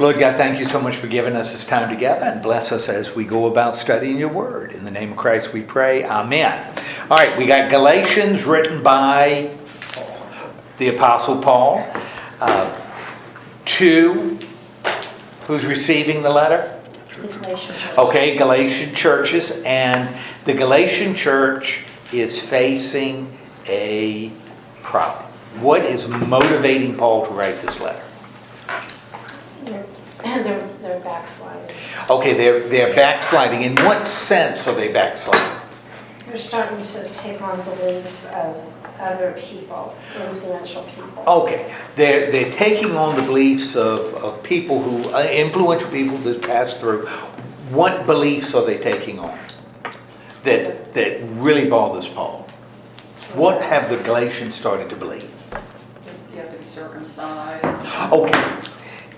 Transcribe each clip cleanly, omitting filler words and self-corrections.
Lord God, thank you so much for giving us this time together, and bless us as we go about studying your word. In the name of Christ we pray, amen. All right, we got Galatians written by the Apostle Paul to, who's receiving the letter? The Galatian churches. Okay, Galatian churches, and the Galatian church is facing a problem. What is motivating Paul to write this letter? They're backsliding. Okay, they're backsliding. In what sense are they backsliding? They're starting to take on beliefs of other people, influential people. Okay, they're taking on the beliefs of people who, influential people that pass through. What beliefs are they taking on that really bothers Paul? What have the Galatians started to believe? You have to be circumcised. Okay,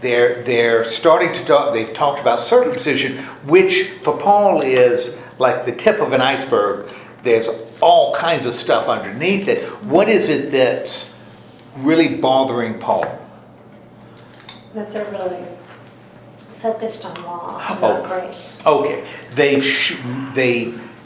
they're starting to talk. They've talked about circumcision, which for Paul is like the tip of an iceberg. There's all kinds of stuff underneath it. What is it that's really bothering Paul? That they're really focused on law, not grace. Okay, they've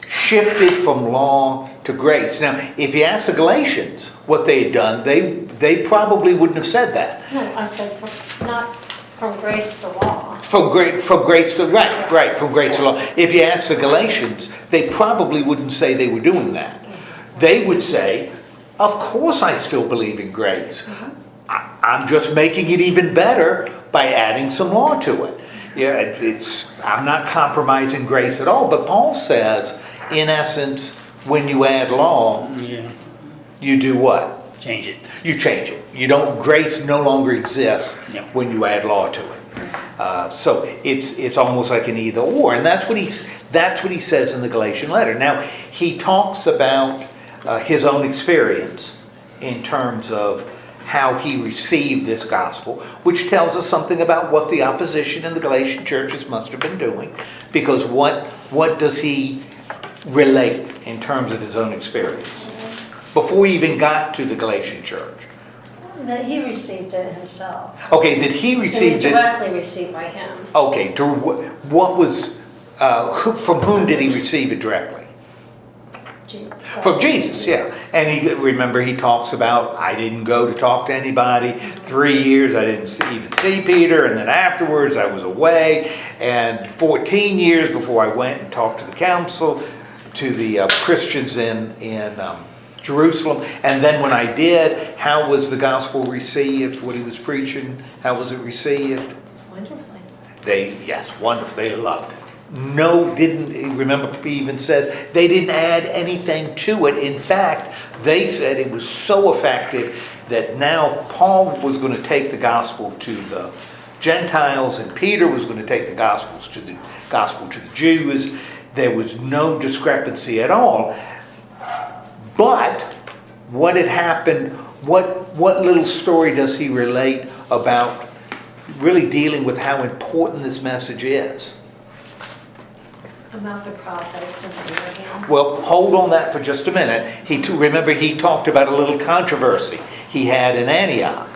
shifted from law to grace. Now, if you ask the Galatians what they had done, they probably wouldn't have said that. No, I said not from grace to law. From grace to right, from grace to law. If you ask the Galatians, they probably wouldn't say they were doing that. They would say, "Of course, I still believe in grace. I'm just making it even better by adding some law to it. Yeah, I'm not compromising grace at all." But Paul says, in essence, when you add law, you do what? Change it. You change it. You don't. Grace no longer exists when you add law to it. So it's almost like an either or, and that's what he says in the Galatian letter. Now he talks about his own experience in terms of how he received this gospel, which tells us something about what the opposition in the Galatian churches must have been doing. Because what does he relate in terms of his own experience before he even got to the Galatian church? That he received it himself. Okay, that he received it was directly received by him. Okay, what was from whom did he receive it directly? From Jesus, yeah. And he talks about, I didn't go to talk to anybody. 3 years I didn't even see Peter, and then afterwards I was away, and 14 years before I went and talked to the council, to the Christians in Jerusalem. And then when I did, how was the gospel received? What he was preaching, how was it received? Wonderfully. Wonderful. They loved it. No, didn't, remember he even said they didn't add anything to it. In fact, they said it was so effective that now Paul was going to take the gospel to the Gentiles, and Peter was going to take the gospel to the Jews. There was no discrepancy at all. But what had happened, what little story does he relate about really dealing with how important this message is? About the prophets and Abraham. Well, hold on that for just a minute. Remember he talked about a little controversy he had in Antioch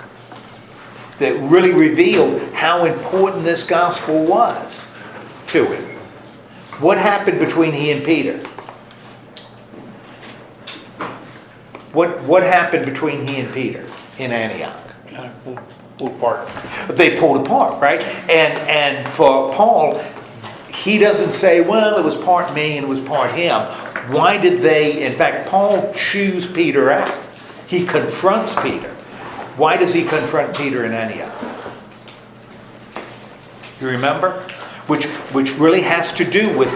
that really revealed how important this gospel was to him. What happened between he and Peter? What happened between he and Peter in Antioch? Pulled apart. They pulled apart, right? And for Paul, he doesn't say, well, it was part me and it was part him. Why did they, in fact, Paul chews Peter out. He confronts Peter. Why does he confront Peter in Antioch? You remember? Which really has to do with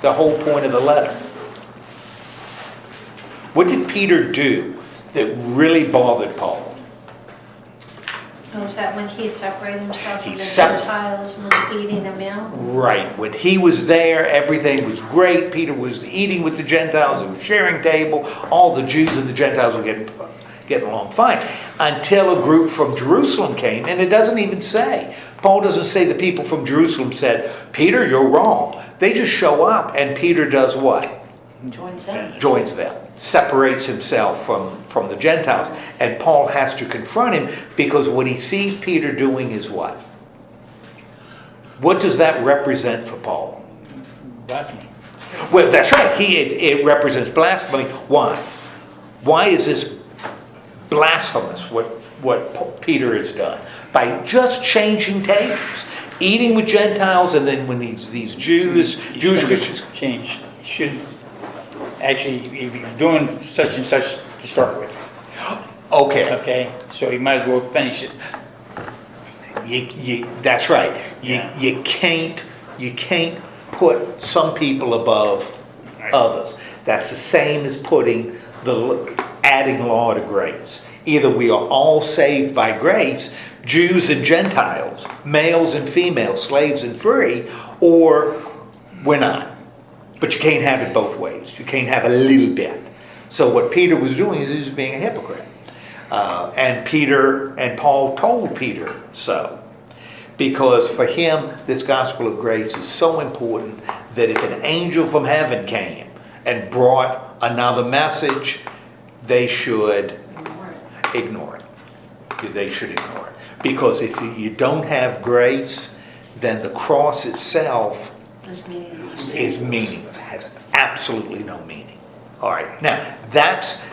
the whole point of the letter. What did Peter do that really bothered Paul? Was that when he separated himself from the Gentiles and was eating a meal? Right. When he was there, everything was great. Peter was eating with the Gentiles and was sharing table. All the Jews and the Gentiles were getting along fine. Until a group from Jerusalem came, and it doesn't even say. Paul doesn't say the people from Jerusalem said, Peter, you're wrong. They just show up, and Peter does what? Joins them. Joins them. Separates himself from the Gentiles. And Paul has to confront him because what he sees Peter doing is what? What does that represent for Paul? Blasphemy. Well, that's right. It represents blasphemy. Why? Why is this blasphemous, what Peter has done? By just changing tables. Eating with Gentiles, and then when these Jewish Christians... Change. Shouldn't, actually, he was doing such and such to start with. Okay. Okay? So he might as well finish it. That's right. Yeah. You can't put some people above others. That's the same as adding law to grace. Either we are all saved by grace, Jews and Gentiles, males and females, slaves and free, or we're not. But you can't have it both ways. You can't have a little bit. So what Peter was doing is he was being a hypocrite. And Paul told Peter so. Because for him, this gospel of grace is so important that if an angel from heaven came and brought another message, they should ignore it. They should ignore it. Because if you don't have grace, then the cross itself is meaningless. It has absolutely no meaning. All right. Now, that's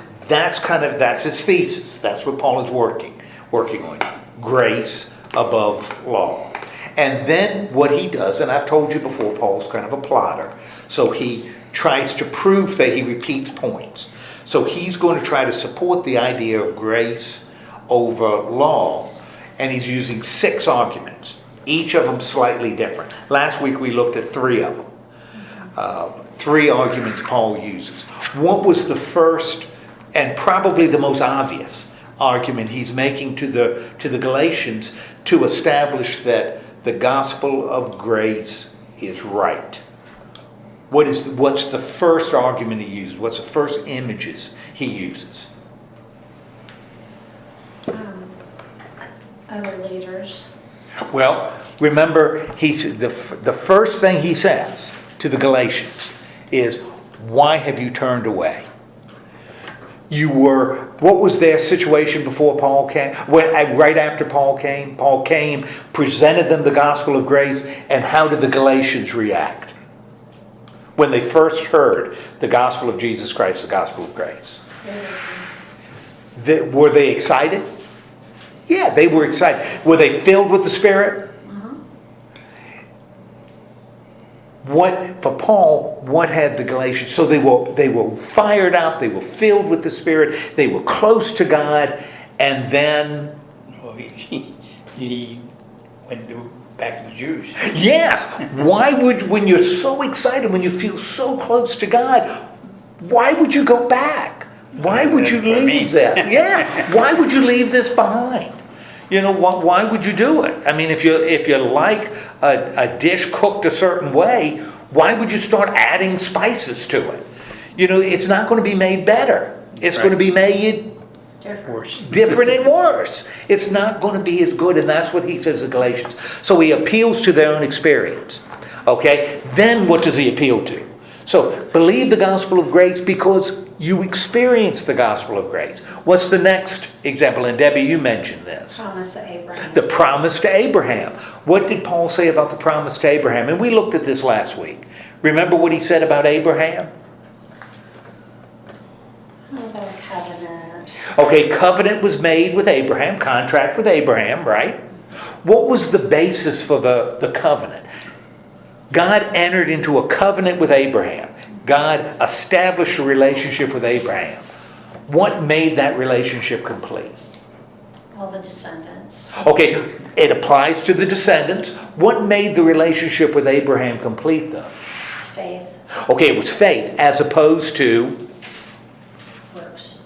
his thesis. That's what Paul is working on. Grace above law. And then what he does, and I've told you before, Paul's kind of a plotter. So he tries to prove that he repeats points. So he's going to try to support the idea of grace over law. And he's using 6 arguments, each of them slightly different. Last week we looked at 3 of them. 3 arguments Paul uses. What was the first and probably the most obvious argument he's making to the Galatians to establish that the gospel of grace is right? What's the first argument he uses? What's the first images he uses? Other leaders. Well, remember, the first thing he says to the Galatians is, why have you turned away? What was their situation before Paul came? Right after Paul came, presented them the gospel of grace, and how did the Galatians react? When they first heard the gospel of Jesus Christ, the gospel of grace. Were they excited? Yeah, they were excited. Were they filled with the Spirit? For Paul, what had the Galatians? So they were fired up. They were filled with the Spirit. They were close to God, and then he went back to the Jews. Yes. Why when you're so excited, when you feel so close to God, why would you go back? Why would you leave this? Yeah. Why would you leave this behind? Why would you do it? I mean, if you like a dish cooked a certain way, why would you start adding spices to it? It's not going to be made better. It's going to be made different and worse. It's not going to be as good, and that's what he says to Galatians. So he appeals to their own experience. Okay? Then what does he appeal to? So believe the gospel of grace because you experience the gospel of grace. What's the next example? And Debbie, you mentioned this. Promise to Abraham. The promise to Abraham. What did Paul say about the promise to Abraham? And we looked at this last week. Remember what he said about Abraham? About a covenant. Okay, covenant was made with Abraham, contract with Abraham, right? What was the basis for the covenant? God entered into a covenant with Abraham. God established a relationship with Abraham. What made that relationship complete? All the descendants. Okay, it applies to the descendants. What made the relationship with Abraham complete, though? Faith. Okay, it was faith as opposed to Works.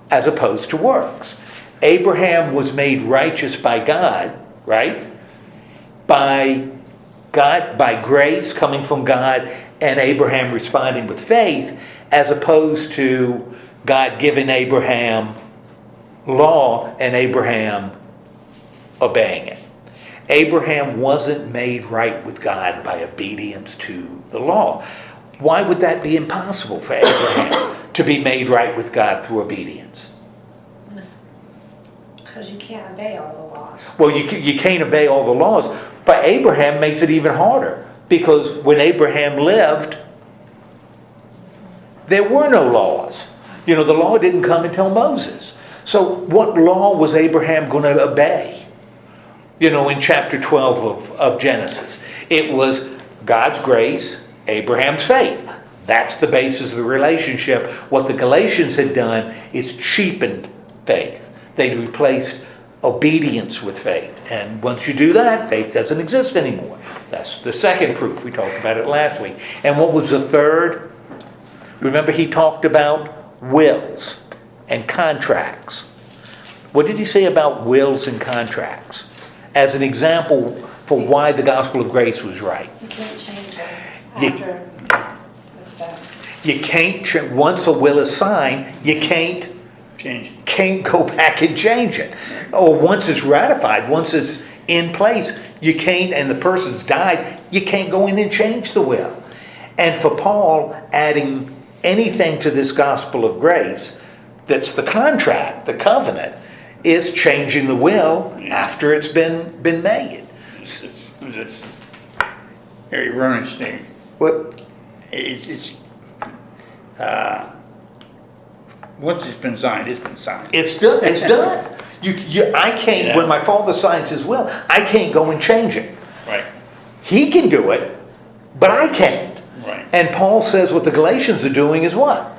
as opposed to works. Abraham was made righteous by God, right? By grace coming from God, and Abraham responding with faith, as opposed to God giving Abraham law and Abraham obeying it. Abraham wasn't made right with God by obedience to the law. Why would that be impossible for Abraham to be made right with God through obedience? Because you can't obey all the laws. Well, you can't obey all the laws For Abraham makes it even harder, because when Abraham lived, there were no laws. The law didn't come until Moses. So what law was Abraham going to obey? In chapter 12 of Genesis, it was God's grace, Abraham's faith. That's the basis of the relationship. What the Galatians had done is cheapened faith. They'd replaced obedience with faith. And once you do that, faith doesn't exist anymore. That's the second proof. We talked about it last week. And what was the third? Remember, he talked about wills and contracts. What did he say about wills and contracts? As an example for why the gospel of grace was right. You can't change it You- after it's done. You can't, once a will is signed, you can't go back and change it. Or once it's ratified, once it's in place, you can't, and the person's died, you can't go in and change the will. And for Paul, adding anything to this gospel of grace that's the contract, the covenant, is changing the will after it's been made. It's very erroneous thing. What? Once it's been signed, it's been signed. It's done. It's done. I can't. When my father signs his will, I can't go and change it. Right. He can do it, but I can't. Right. And Paul says what the Galatians are doing is what?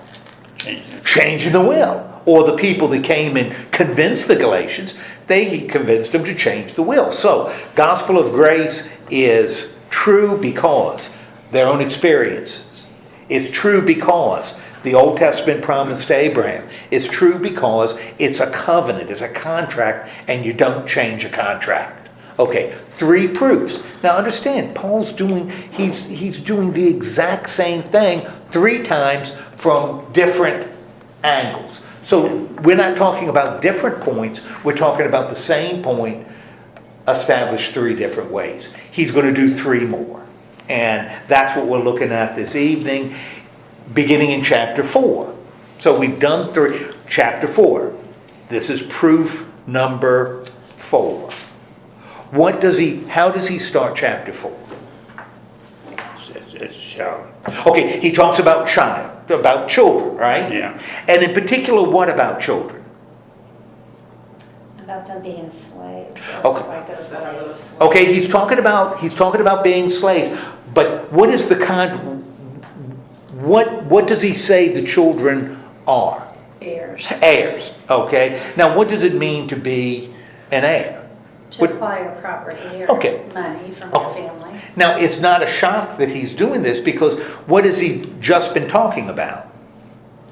Changing the will. Or the people that came and convinced the Galatians, they convinced them to change the will. So, gospel of grace is true because their own experiences. It's true because the Old Testament promise to Abraham. It's true because it's a covenant, it's a contract, and you don't change a contract. Okay, 3 proofs. Now understand, Paul's doing, he's doing the exact same thing 3 times from different angles. So we're not talking about different points, we're talking about the same point established 3 different ways. He's going to do 3 more. And that's what we're looking at this evening, beginning in chapter 4. So we've done 3, chapter 4. This is proof number 4. How does he start chapter 4? It's child. Okay, he talks about children, right? Yeah. And in particular, what about children? About them being slaves. Okay. Like a slave. Okay, he's talking about being slaves, but what is what does he say the children are? Heirs. Heirs, okay? Now, what does it mean to be an heir? To acquire property or Okay. money from your family. Now, it's not a shock that he's doing this, because what has he just been talking about?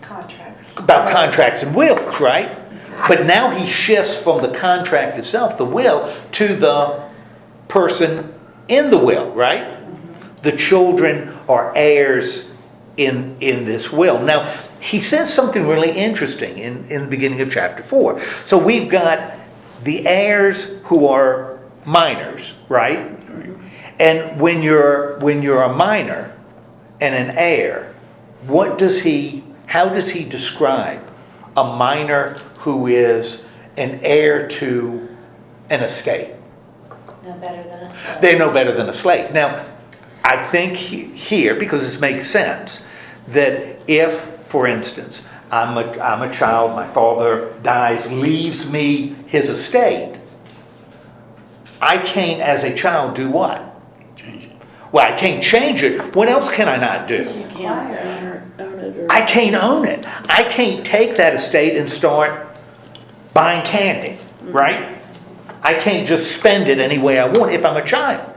Contracts. About contracts and wills, right? But now he shifts from the contract itself, the will, to the person in the will, right? The children are heirs in this will. Now, he says something really interesting in the beginning of chapter 4. So we've got the heirs who are minors, right? And when you're a minor and an heir, how does he describe a minor who is an heir to an estate? No better than a slave. They're no better than a slave. Now, I think here, because this makes sense, that if, for instance, I'm a child, my father dies, leaves me his estate, I can't, as a child, do what? Change it. Well, I can't change it. What else can I not do? You can't own it or... I can't own it. I can't take that estate and start buying candy, right? I can't just spend it any way I want if I'm a child.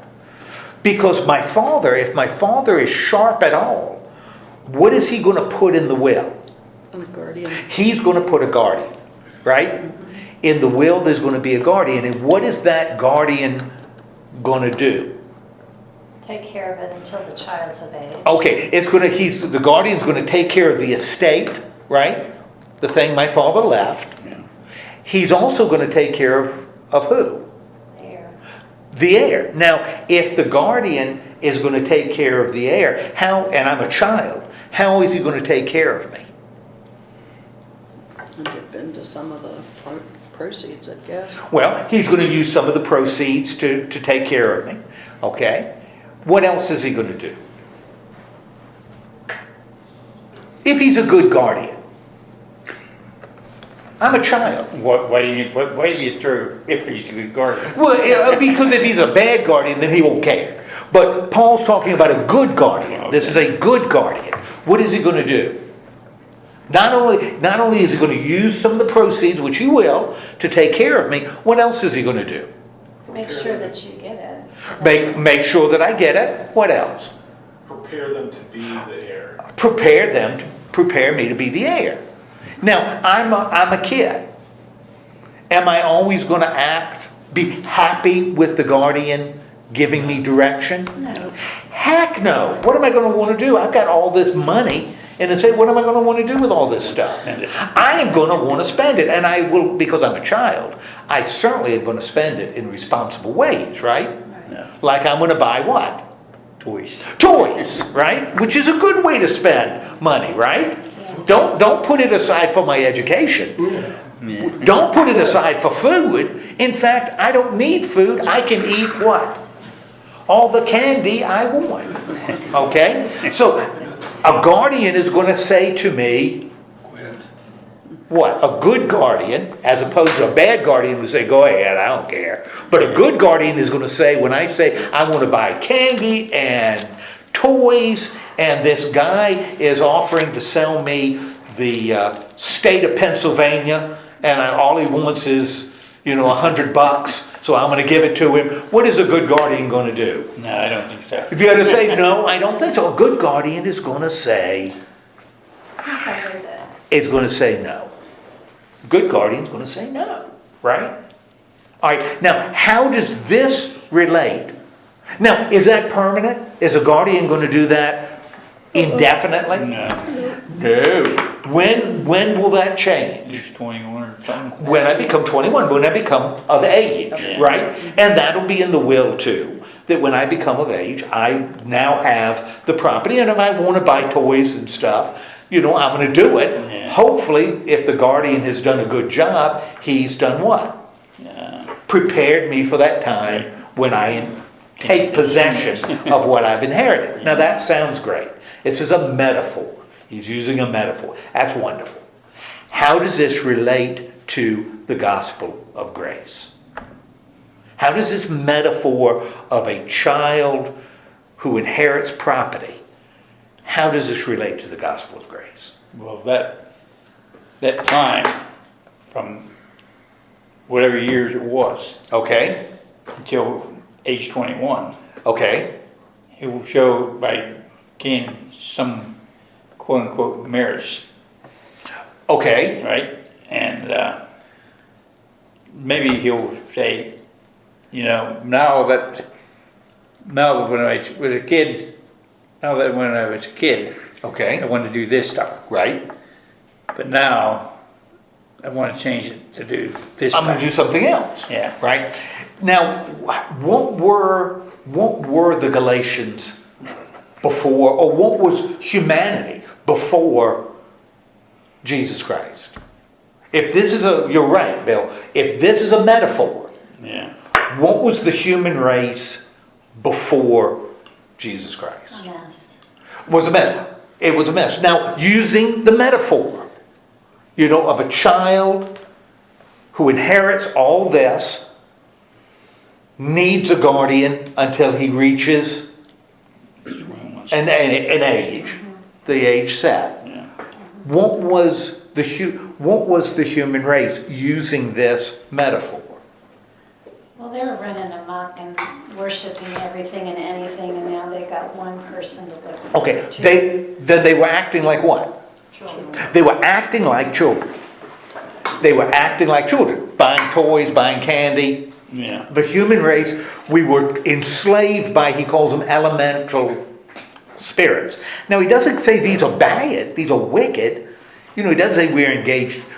Because if my father is sharp at all, what is he going to put in the will? A guardian. He's going to put a guardian, right? In the will, there's going to be a guardian. And what is that guardian going to do? Take care of it until the child's of age. Okay, the guardian's going to take care of the estate, right? The thing my father left. Yeah. He's also going to take care of who? Heir. The heir. Now, if the guardian is going to take care of the heir, and I'm a child, how is he going to take care of me? And dip into some of the proceeds, I guess. Well, he's going to use some of the proceeds to take care of me. Okay? What else is he going to do? If he's a good guardian. I'm a child. Why do you throw if he's a good guardian? Well, because if he's a bad guardian, then he won't care. But Paul's talking about a good guardian. This is a good guardian. What is he going to do? Not only is he going to use some of the proceeds, which he will, to take care of me, what else is he going to do? Make sure that you get it. Make sure that I get it. What else? Prepare them to be the heir. Prepare me to be the heir. Now, I'm a kid. Am I always going to be happy with the guardian giving me direction? No. Heck no. What am I going to want to do? I've got all this money. And say, what am I going to want to do with all this stuff? I am going to want to spend it. And I will, because I'm a child, I certainly am going to spend it in responsible ways, right? Yeah. Like I'm going to buy what? Toys. Toys, right? Which is a good way to spend money, right? Don't put it aside for my education. Yeah. Don't put it aside for food. In fact, I don't need food. I can eat what? All the candy I want. Okay? So a guardian is going to say to me, what? A good guardian, as opposed to a bad guardian who say, go ahead, I don't care. But a good guardian is going to say, when I say I want to buy candy and toys, and this guy is offering to sell me the state of Pennsylvania, and all he wants is, $100, so I'm going to give it to him. What is a good guardian going to do? No, I don't think so. If you're going to say no, I don't think so. A good guardian is going to say, no. Good guardian's going to say no, right? All right, now, how does this relate? Now, is that permanent? Is a guardian going to do that indefinitely? No. No. When will that change? He's 21 or something. When I become 21, when I become of age, Yeah. right? And that'll be in the will too. That when I become of age, I now have the property, and if I want to buy toys and stuff, I'm going to do it. Yeah. Hopefully, if the guardian has done a good job, he's done what? Yeah. Prepared me for that time when I take possession of what I've inherited. Now that sounds great. This is a metaphor. He's using a metaphor. That's wonderful. How does this relate to the gospel of grace? How does this metaphor of a child who inherits property, how does this relate to the gospel of grace? Well, that time from whatever years it was Okay? until age 21, Okay? it will show by gaining some quote-unquote merits, Okay? right? And maybe he'll say, now that when I was a kid, I Okay? wanted to do this stuff, Right? but now I want to change it to do this I'm going to do stuff. something else. Yeah. Right? Now, what were the Galatians before, or what was humanity before Jesus Christ? If this is you're right, Bill, if this is a metaphor, Yeah. what was the human race before Jesus Christ? A mess. Was a mess. It was a mess. Now, using the metaphor, of a child who inherits all this, needs a guardian until he reaches an age, the age set. Yeah. What was the human race using this metaphor? Well, they were running amok and worshiping everything and anything, and now they got one person to look forward Okay, to. they were acting like what? Children. They were acting like children. They were acting like children, buying toys, buying candy. Yeah. The human race, we were enslaved by, he calls them elemental spirits. Now, he doesn't say these are bad, these are wicked. He doesn't say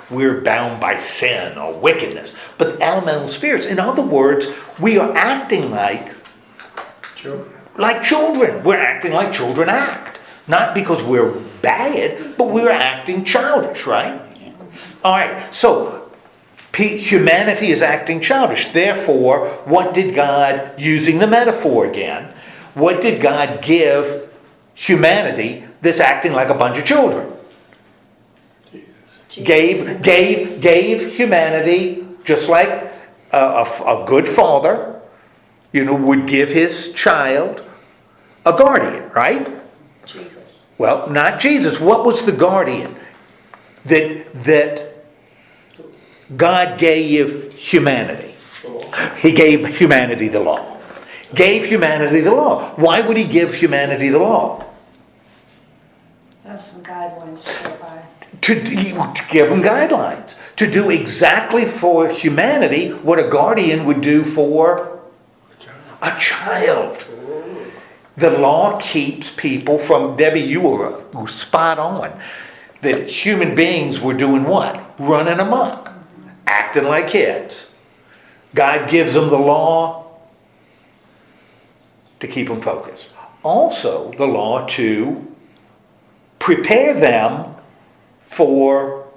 we're bound by sin or wickedness. But elemental spirits, in other words, we are acting like children. We're acting like children act. Not because we're bad, but we're acting childish, right? All right, so Humanity is acting childish. Therefore, what did God, using the metaphor again, what did God give humanity that's acting like a bunch of children? Gave humanity, just like a good father, would give his child a guardian, right? Jesus. Well, not Jesus. What was the guardian that God gave humanity? He gave humanity the law. Gave humanity the law. Why would he give humanity the law? Have some guidelines to go by. To give them guidelines. To do exactly for humanity what a guardian would do for a child. The law keeps people from, Debbie, you were spot on, that human beings were doing what? Running amok. Acting like kids. God gives them the law to keep them focused. Also, the law to prepare them for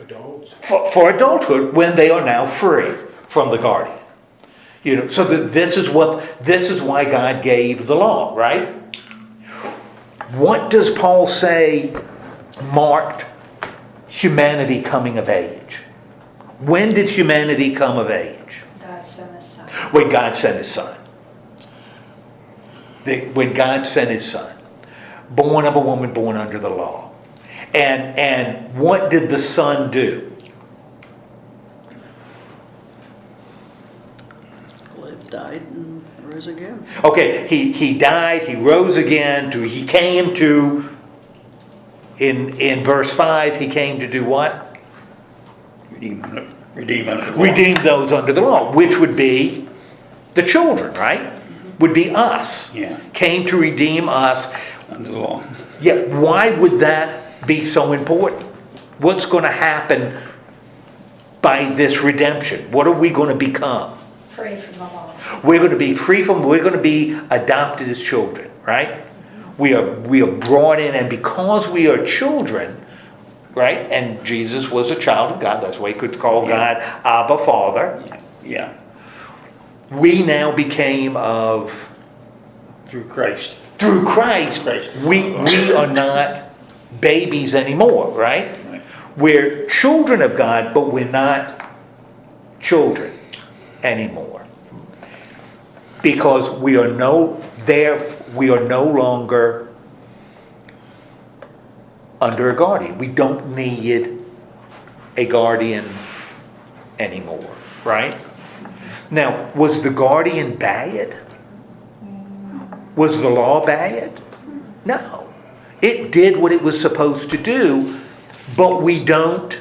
Adults. for adulthood when they are now free from the guardian. So that this is why God gave the law, right? What does Paul say marked humanity coming of age? When did humanity come of age? God sent his son. When God sent his son. When God sent his son. Born of a woman, born under the law. And what did the son do? Lived, died, and rose again. Okay, he died, he rose again, he came to, in verse 5, he came to do what? Redeem those under the law, which would be the children, right? Would be us. Yeah. Came to redeem us. Under the law. Yeah, why would that be so important? What's going to happen by this redemption? What are we going to become? Free from the law. We're going to be adopted as children, right? We are brought in, and because we are children, right? And Jesus was a child of God. That's why he could call God Abba, Father. Yeah. We now became of... Through Christ. Through Christ, we are not babies anymore, right? We're children of God, but we're not children anymore. Because we are no longer under a guardian. We don't need a guardian anymore, right? Now, was the guardian bad? Was the law bad? No. It did what it was supposed to do, but we don't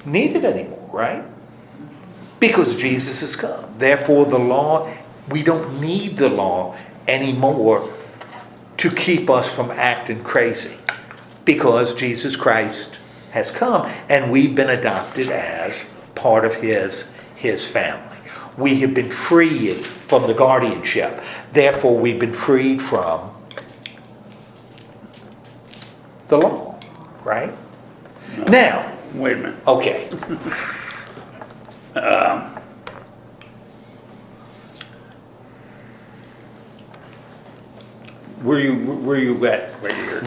need it anymore, right? Because Jesus has come. Therefore, the law, we don't need the law anymore to keep us from acting crazy. Because Jesus Christ has come, and we've been adopted as part of his family. We have been freed from the guardianship. Therefore, we've been freed from the law, right? No. Now, Wait a minute. okay. Where you at right here?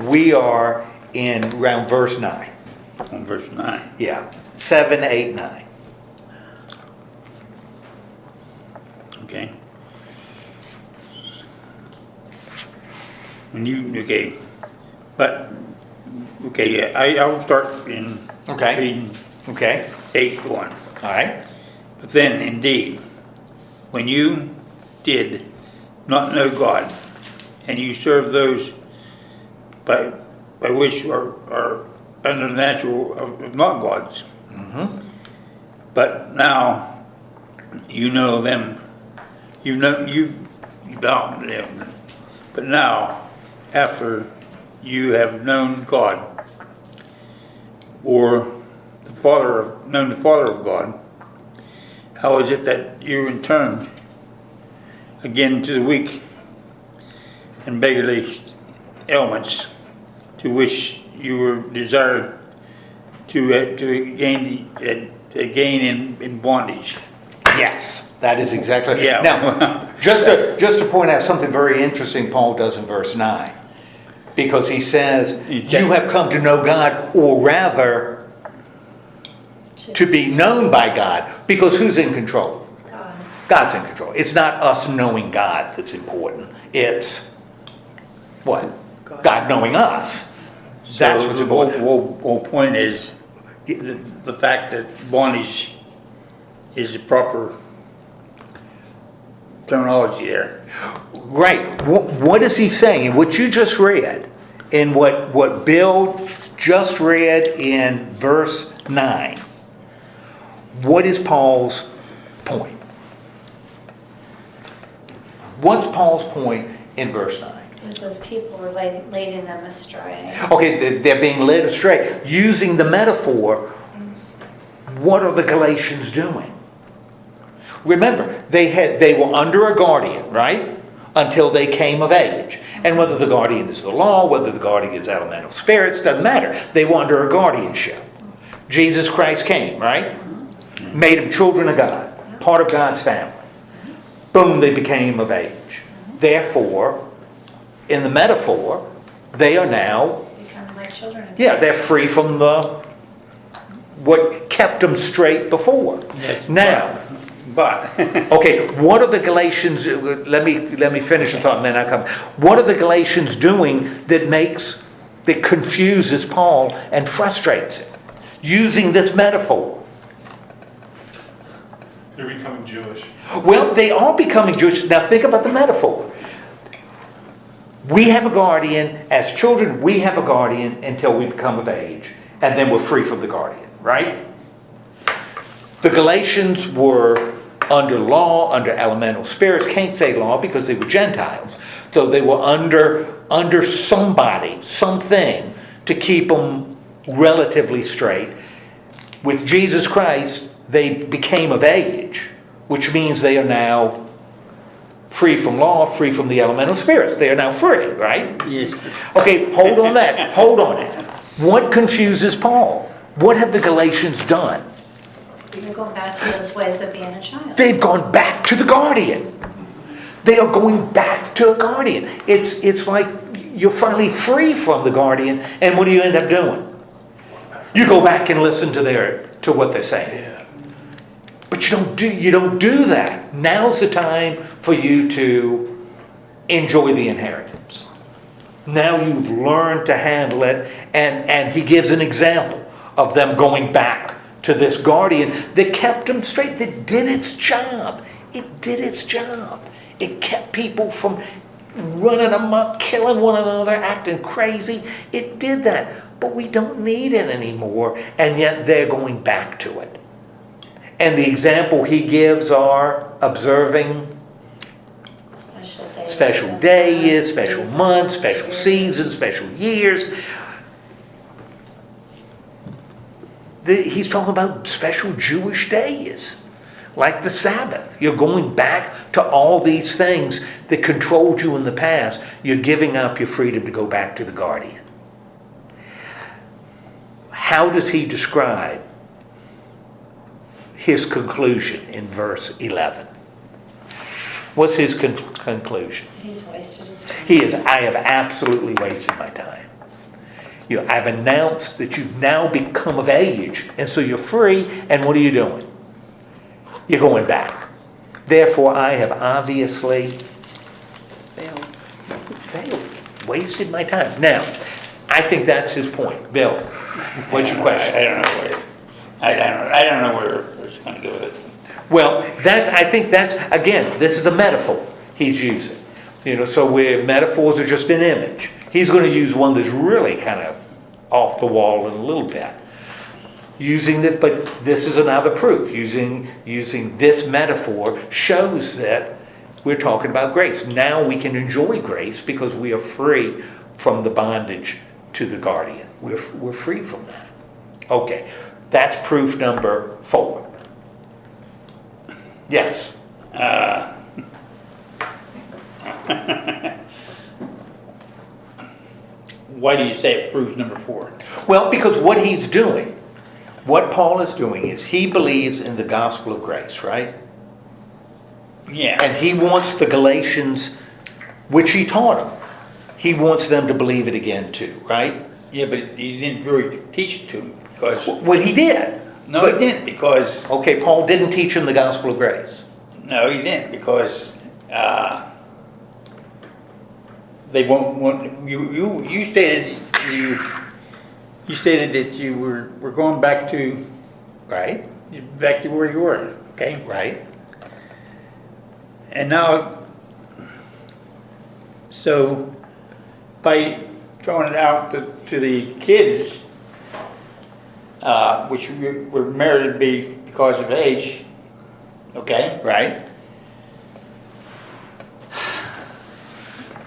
We are in around verse 9. On verse 9. Yeah. 7, 8, 9. Okay. Okay. I will start in Okay. reading Okay. 8:1. All right. But then, indeed, when you did not know God, and you served those by which are under the natural of not gods, but now you know them. You don't them. But now, after you have known God, or known the Father of God, how is it that you return again to the weak and beggarly ailments to which you were desired to gain in bondage. Yes, that is exactly. Yeah. Now, just to point out something very interesting Paul does in verse 9. Because he says, you have come to know God, or rather, to be known by God. Because who's in control? God. God's in control. It's not us knowing God that's important. It's what? God knowing us. That's So what's the important. whole point is the fact that bondage is the proper terminology there. Right. What is he saying? What you just read, and what Bill just read in verse 9, what is Paul's point? What's Paul's point in verse 9? That those people were leading them astray. Okay, they're being led astray. Using the metaphor, what are the Galatians doing? Remember, they were under a guardian, right? Until they came of age. And whether the guardian is the law, whether the guardian is elemental spirits, doesn't matter. They were under a guardianship. Jesus Christ came, right? Made them children of God, part of God's family. Boom, they became of age. Therefore, in the metaphor, they are now, Become like children again. yeah, they're free from what kept them straight before. Yes, Now, But, okay, what are the Galatians, let me finish the thought and then I come. What are the Galatians doing that confuses Paul and frustrates him? Using this metaphor. They're becoming Jewish. Well, they are becoming Jewish. Now think about the metaphor. We have a guardian, as children we have a guardian until we become of age. And then we're free from the guardian, right? The Galatians were under law, under elemental spirits. Can't say law because they were Gentiles. So they were under somebody, something to keep them relatively straight. With Jesus Christ, they became of age, which means they are now free from law, free from the elemental spirits. They are now free, right? yes, Okay, hold on that. Hold on it. What confuses Paul? What have the Galatians done? You're going back to those ways of being a child. They've gone back to the guardian. They are going back to a guardian. It's like you're finally free from the guardian, and what do you end up doing? You go back and listen to what they're saying. But you don't do that. Now's the time for you to enjoy the inheritance. Now you've learned to handle it, and he gives an example of them going back to this guardian that kept them straight, that did its job. It did its job. It kept people from running amok, killing one another, acting crazy. It did that. But we don't need it anymore, and yet they're going back to it. And the example he gives are observing special days, special months, special seasons, special years. He's talking about special Jewish days, like the Sabbath. You're going back to all these things that controlled you in the past. You're giving up your freedom to go back to the guardian. How does he describe his conclusion in verse 11? What's his conclusion? He's wasted his time. He is, I have absolutely wasted my time. I've announced that you've now become of age, and so you're free, and what are you doing? You're going back. Therefore, I have obviously failed, wasted my time. Now, I think that's his point. Bill, what's your question? I don't know where it's going to go with it. Well, I think that's, again, this is a metaphor he's using. So where metaphors are just an image. He's going to use one that's really kind of off the wall in a little bit. Using this, but this is another proof. Using this metaphor shows that we're talking about grace. Now we can enjoy grace because we are free from the bondage to the guardian. We're free from that. Okay, that's proof number 4. Yes. why do you say it proves number 4? Well, because what he's doing, what Paul is doing is he believes in the gospel of grace, right? Yeah. And he wants the Galatians, which he taught them, he wants them to believe it again too, right? Yeah, but he didn't really teach it to him because... Well, he did. No, But- he didn't because... Okay, Paul didn't teach them the gospel of grace. No, he didn't because they won't want... You stated that you were going back to where you were, okay? Right. And now, so by throwing it out to the kids, which were merited because of age, okay? Right.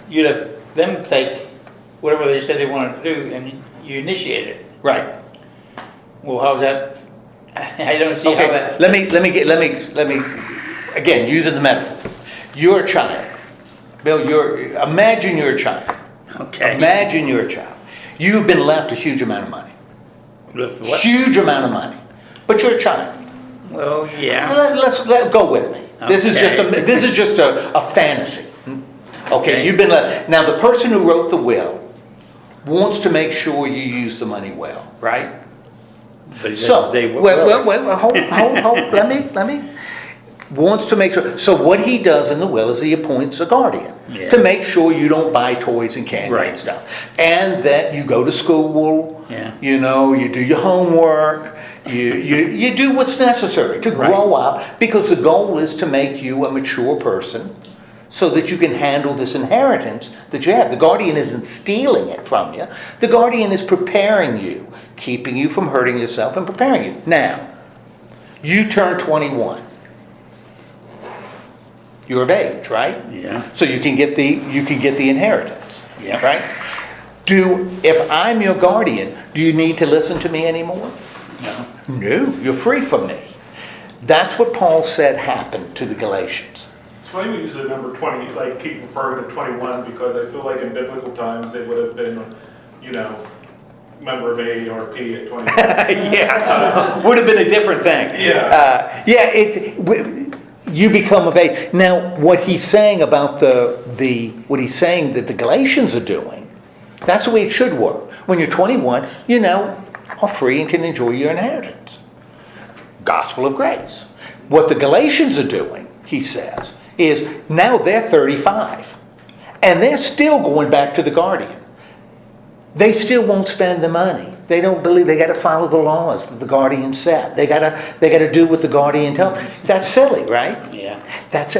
You'd have them take whatever they said they wanted to do and you initiate it. Right. Well, how's that? I don't see how Okay, that... let me, again, using the metaphor. You're a child. Bill, imagine you're a child. Okay. Imagine you're a child. You've been left a huge amount of money. Lift what? Huge amount of money. But you're a child. Well, yeah. Let's go with me. This Okay. is just a fantasy. Okay, Okay. you've been left. Now the person who wrote the will wants to make sure you use the money well, right? But it So, doesn't say what well, hold, let me, wants to make sure, so what he does in the will is he appoints a guardian Yeah. to make sure you don't buy toys and candy and Right. stuff. And that you go to school, Yeah. you do your homework, you do what's necessary to Right. grow up, because the goal is to make you a mature person so that you can handle this inheritance that you have. The guardian isn't stealing it from you. The guardian is preparing you, keeping you from hurting yourself and preparing you. Now, you turn 21. You're of age, right? Yeah. So you can get the inheritance. Yeah. Right? If I'm your guardian, do you need to listen to me anymore? No. No, you're free from me. That's what Paul said happened to the Galatians. It's funny we use the number 20, like keep referring to 21, because I feel like in biblical times they would have been, member of AARP at 21. Yeah, would have been a different thing. Yeah. You become of age. Now, what he's saying about what he's saying that the Galatians are doing, that's the way it should work. When you're 21, you now are free and can enjoy your inheritance. Gospel of grace. What the Galatians are doing, he says, is now they're 35. And they're still going back to the guardian. They still won't spend the money. They don't believe they got to follow the laws that the guardian set. They got to do what the guardian tells them. That's silly, right? Yeah. That's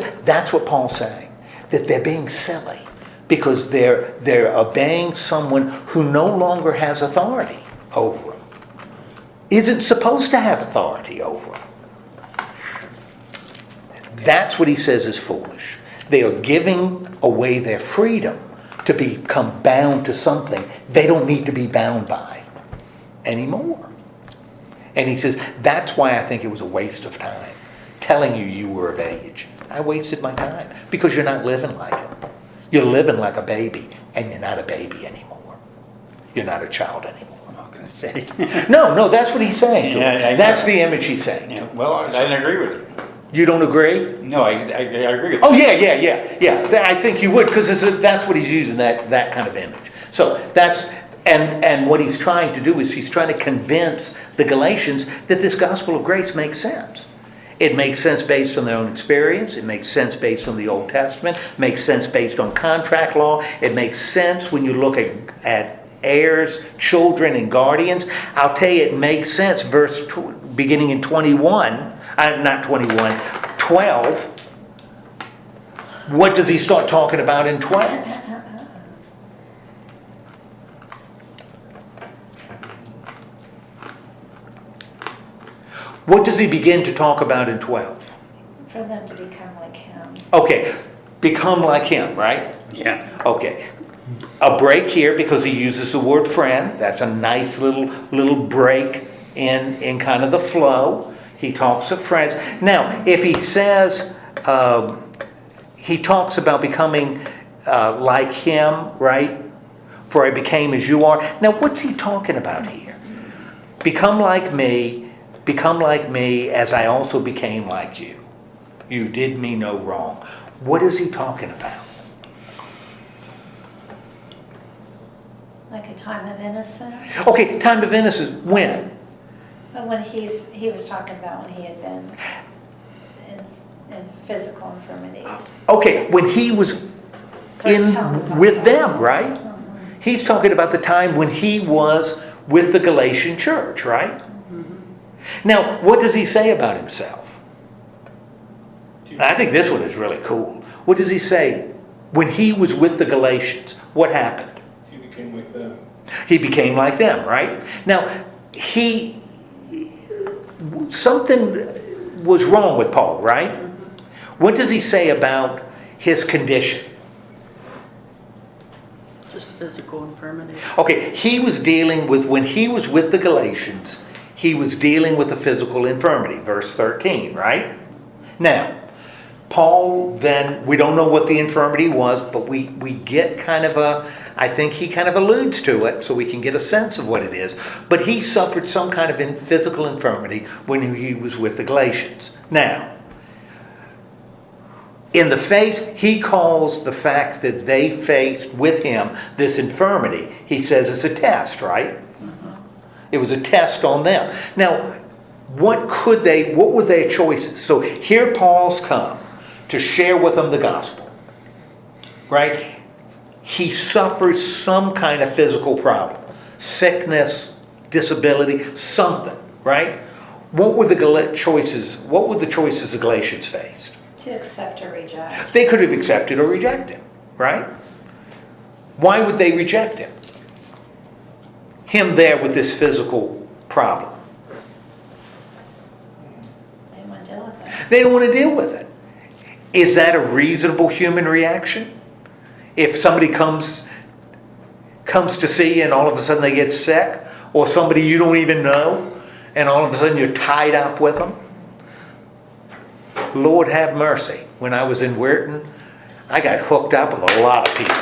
what Paul's saying. That they're being silly because they're obeying someone who no longer has authority over them. Isn't supposed to have authority over them. That's what he says is foolish. They are giving away their freedom to become bound to something they don't need to be bound by anymore. And he says, that's why I think it was a waste of time telling you were of age. I wasted my time because you're not living like it. You're living like a baby, and you're not a baby anymore. You're not a child anymore. I'm not going to say. No, that's what he's saying to Yeah, him. That's the image he's saying. Yeah, well, I didn't agree with it. You don't agree? No, I agree with it. Oh, yeah. I think you would, because that's what he's using, that kind of image. So that's, and what he's trying to do is he's trying to convince the Galatians that this gospel of grace makes sense. It makes sense based on their own experience. It makes sense based on the Old Testament. It makes sense based on contract law. It makes sense when you look at heirs, children, and guardians. I'll tell you, it makes sense, beginning in 21, not 21, 12. What does he start talking about in 12? What does he begin to talk about in 12? For them to become like him. Okay, become like him, right? Yeah. Okay. A break here because he uses the word friend. That's a nice little break in kind of the flow. He talks of friends. Now, if he says, he talks about becoming like him, right? for I became as you are. Now, what's he talking about here? Become like me as I also became like you. You did me no wrong. What is he talking about? Like a time of innocence. Okay, time of innocence, when? But when he was talking about when he had been in physical infirmities. Okay, when he was First telling about with that. them, right? Mhm. He's talking about the time when he was with the Galatian church, right? Now, what does he say about himself? I think this one is really cool. What does he say? When he was with the Galatians, what happened? He became like them. He became like them, right? Now, something was wrong with Paul, right? What does he say about his condition? Just physical infirmity. Okay, he was dealing with, when he was with the Galatians, he was dealing with a physical infirmity, verse 13, right? Now, Paul then, we don't know what the infirmity was, but we get kind of I think he kind of alludes to it so we can get a sense of what it is. But he suffered some kind of physical infirmity when he was with the Galatians. Now, in the face, he calls the fact that they faced with him this infirmity, he says it's a test, right? It was a test on them. Now, what were their choices? So here Paul's come to share with them the gospel, right? He suffers some kind of physical problem, sickness, disability, something, right? What were the choices the Galatians faced? To accept or reject. They could have accepted or rejected him, right? Why would they reject him? Him there with this physical problem. They want to deal with it. They don't want to deal with it. Is that a reasonable human reaction? If somebody comes to see you and all of a sudden they get sick, or somebody you don't even know, and all of a sudden you're tied up with them? Lord have mercy. When I was in Weirton, I got hooked up with a lot of people.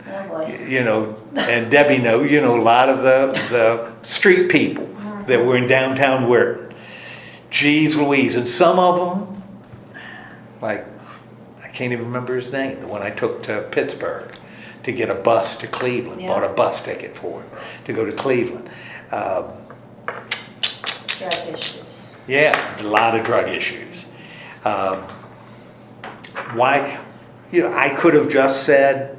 Oh boy. You know, and Debbie knows, a lot of the street people that were in downtown Weirton. Jeez Louise. And some of them, like, I can't even remember his name, the one I took to Pittsburgh to get a bus to Cleveland, Yeah. bought a bus ticket for him to go to Cleveland. Drug issues. Yeah, a lot of drug issues. Why? I could have just said,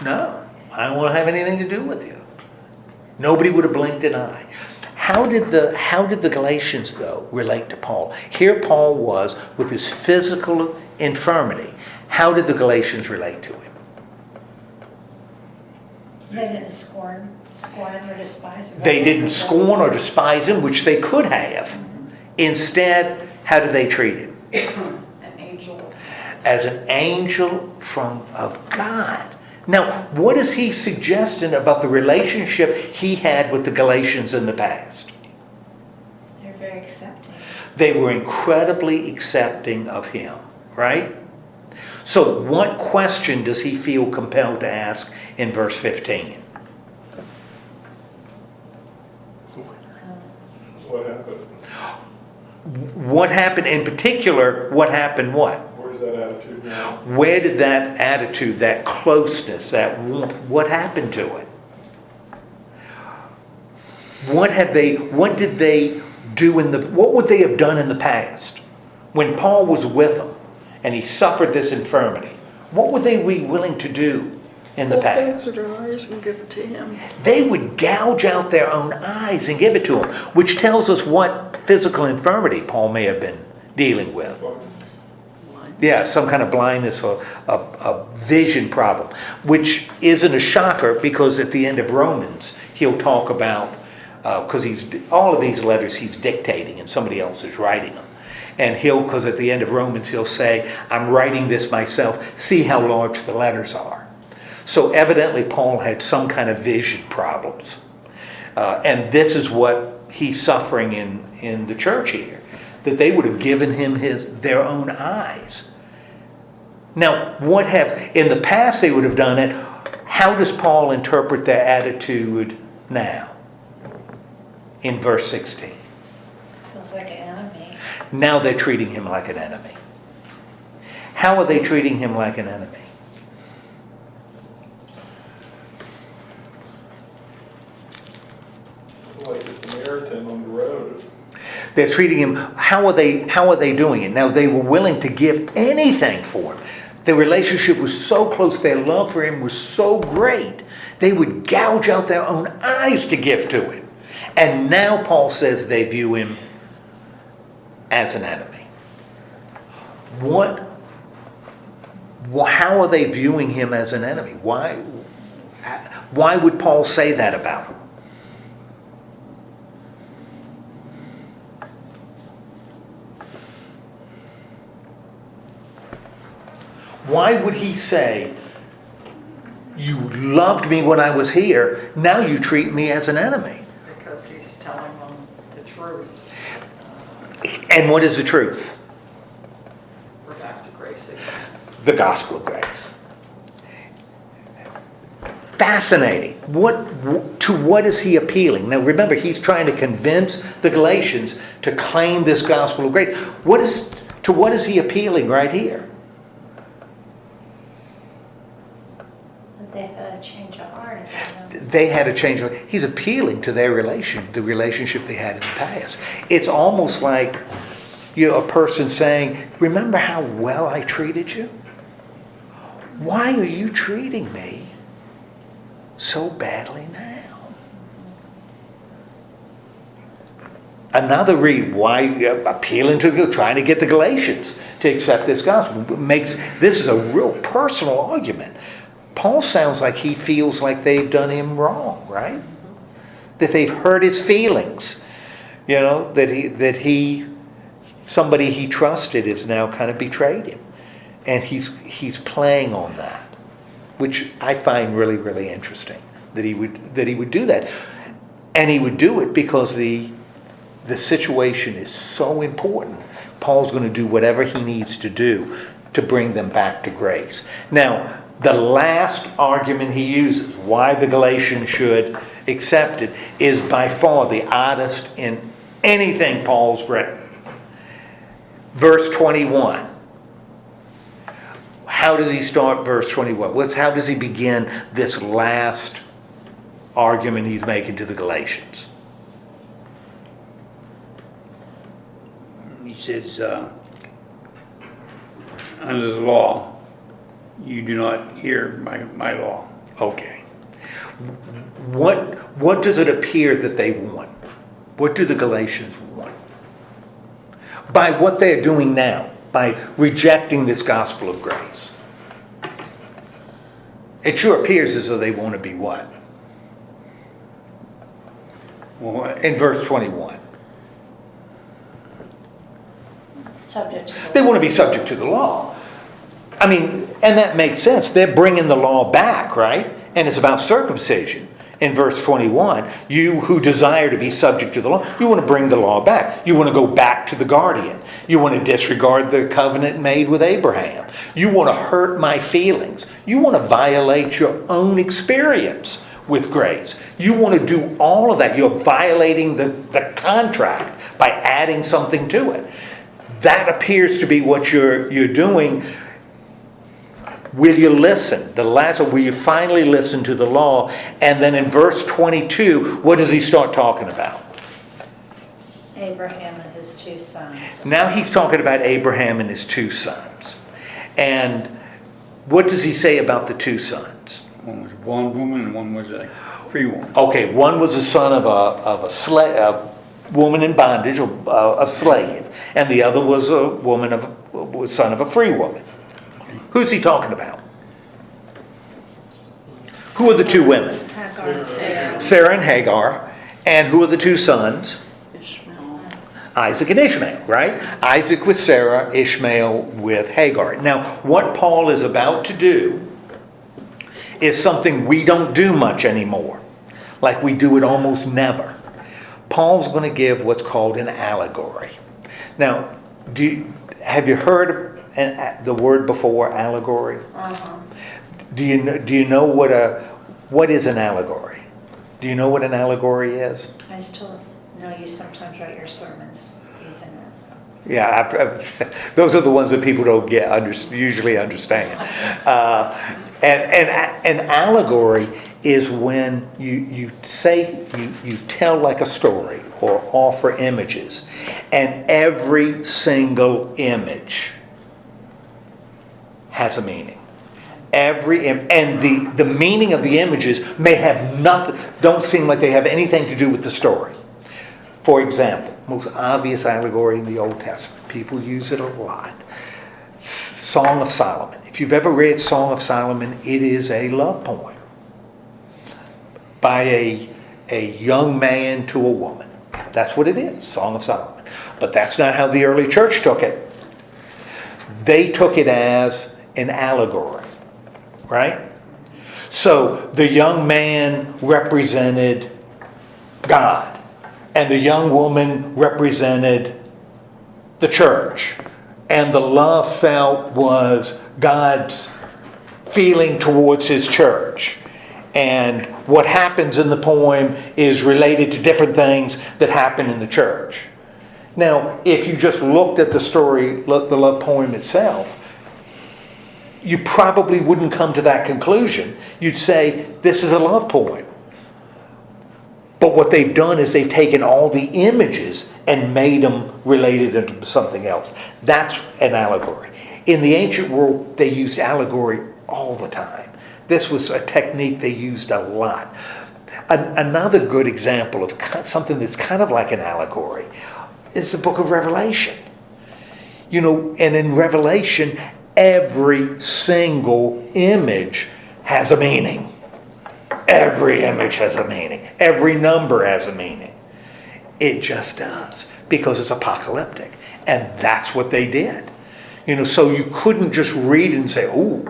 no, I don't want to have anything to do with you. Nobody would have blinked an eye. How did the Galatians, though, relate to Paul? Here Paul was with his physical infirmity. How did the Galatians relate to him? They didn't scorn or despise him. They didn't scorn or despise him, which they could have. Instead, how did they treat him? An angel. As an angel of God. Now, what is he suggesting about the relationship he had with the Galatians in the past? They're very accepting. They were incredibly accepting of him, right? So what question does he feel compelled to ask in verse 15? What happened? What happened in particular, what happened what? Where's that attitude now? Where did that attitude, that closeness, that warmth, what happened to it? What did they do what would they have done in the past? When Paul was with them and he suffered this infirmity, what would they be willing to do in the past? Open their eyes and give it to him. They would gouge out their own eyes and give it to him, which tells us what physical infirmity Paul may have been dealing with. Yeah, some kind of blindness or a vision problem, which isn't a shocker because at the end of Romans, he'll talk about, because all of these letters he's dictating and somebody else is writing them. And because at the end of Romans, he'll say, I'm writing this myself. See how large the letters are. So evidently, Paul had some kind of vision problems. And this is what he's suffering in the church here, that they would have given him their own eyes. Now, in the past they would have done it, How does Paul interpret their attitude now? In verse 16. Feels like an enemy. Now they're treating him like an enemy. How are they treating him like an enemy? Like a Samaritan on the road. They're treating him, how are they doing it? Now they were willing to give anything for him. Their relationship was so close, their love for him was so great, they would gouge out their own eyes to give to him. And now Paul says they view him as an enemy. How are they viewing him as an enemy? Why would Paul say that about him? Why would he say, you loved me when I was here, now you treat me as an enemy? Because he's telling them the truth. And what is the truth? We're back to grace again. The gospel of grace. Fascinating. To what is he appealing? Now remember, he's trying to convince the Galatians to claim this gospel of grace. To what is he appealing right here? They had a change of heart. They had a change. He's appealing to their the relationship they had in the past. It's almost like, a person saying, remember how well I treated you? Why are you treating me so badly now? Another reason why appealing to, trying to get the Galatians to accept this gospel. This is a real personal argument. Paul sounds like he feels like they've done him wrong, right? That they've hurt his feelings. That somebody he trusted has now kind of betrayed him. And he's playing on that, which I find really, really interesting, that he would do that. And he would do it because the situation is so important. Paul's going to do whatever he needs to do to bring them back to grace. Now, the last argument he uses, why the Galatians should accept it, is by far the oddest in anything Paul's written. Verse 21. How does he start verse 21? How does he begin this last argument he's making to the Galatians? He says, under the law, you do not hear my law. Okay. What does it appear that they want? What do the Galatians want? By what they're doing now, by rejecting this gospel of grace. It sure appears as though they want to be what? Well, In verse 21. Subject to the They want to be subject to the law. I mean, and that makes sense. They're bringing the law back, right? And it's about circumcision. In verse 21, you who desire to be subject to the law, you want to bring the law back. You want to go back to the guardian. You want to disregard the covenant made with Abraham. You want to hurt my feelings. You want to violate your own experience with grace. You want to do all of that. You're violating the contract by adding something to it. That appears to be what you're doing. Will you listen? The last one, will you finally listen to the law? And then in verse 22, what does he start talking about? Abraham and his two sons. Now he's talking about Abraham and his two sons. And what does he say about the two sons? one was a bondwoman and one was a free woman. Okay, one was a son of a woman in bondage, a slave, and the other was a son of a free woman. Who's he talking about? Who are the two women? Hagar and Sarah. Sarah and Hagar. And who are the two sons? Ishmael. Isaac and Ishmael, right? Isaac with Sarah, Ishmael with Hagar. Now, what Paul is about to do is something we don't do much anymore. Like we do it almost never. Paul's going to give what's called an allegory. Now, have you heard the word before, allegory? Uh-huh. Do you know What is an allegory? Do you know what an allegory is? I still know you sometimes write your sermons using it. Yeah, those are the ones that people don't usually understand. And an allegory is when you tell like a story or offer images, and every single image has a meaning. And the meaning of the images may have nothing, don't seem like they have anything to do with the story. For example, most obvious allegory in the Old Testament, people use it a lot. Song of Solomon. If you've ever read Song of Solomon, it is a love poem by a young man to a woman. That's what it is, Song of Solomon. But that's not how the early church took it. They took it as an allegory, right? So the young man represented God, and the young woman represented the church. And the love felt was God's feeling towards his church. And what happens in the poem is related to different things that happen in the church. Now, if you just looked at the story, the love poem itself, you probably wouldn't come to that conclusion. You'd say, this is a love poem. But what they've done is they've taken all the images and made them related into something else. That's an allegory. In the ancient world, they used allegory all the time. This was a technique they used a lot. Another good example of something that's kind of like an allegory is the book of Revelation. And in Revelation, every single image has a meaning. Every image has a meaning. Every number has a meaning. It just does, because it's apocalyptic. And that's what they did. So you couldn't just read it and say, ooh.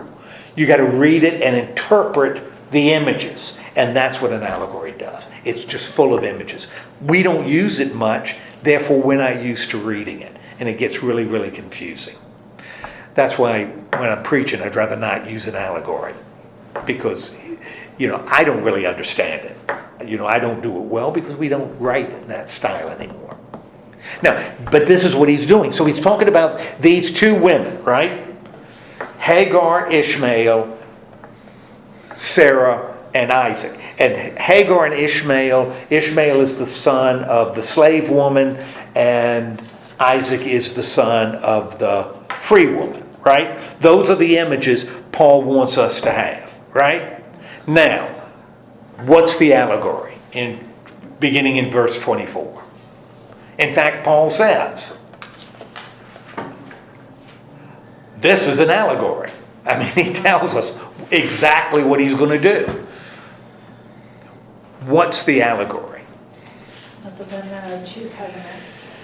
You got to read it and interpret the images. And that's what an allegory does. It's just full of images. We don't use it much, therefore we're not used to reading it. And it gets really, really confusing. That's why when I'm preaching, I'd rather not use an allegory. Because, I don't really understand it. I don't do it well because we don't write in that style anymore. Now, but this is what he's doing. So he's talking about these two women, right? Hagar, Ishmael, Sarah, and Isaac. And Hagar and Ishmael is the son of the slave woman, and Isaac is the son of the free woman, right? Those are the images Paul wants us to have, right? Now, what's the allegory? Beginning in verse 24. In fact, Paul says, this is an allegory. He tells us exactly what he's going to do. What's the allegory? But the women are two covenants.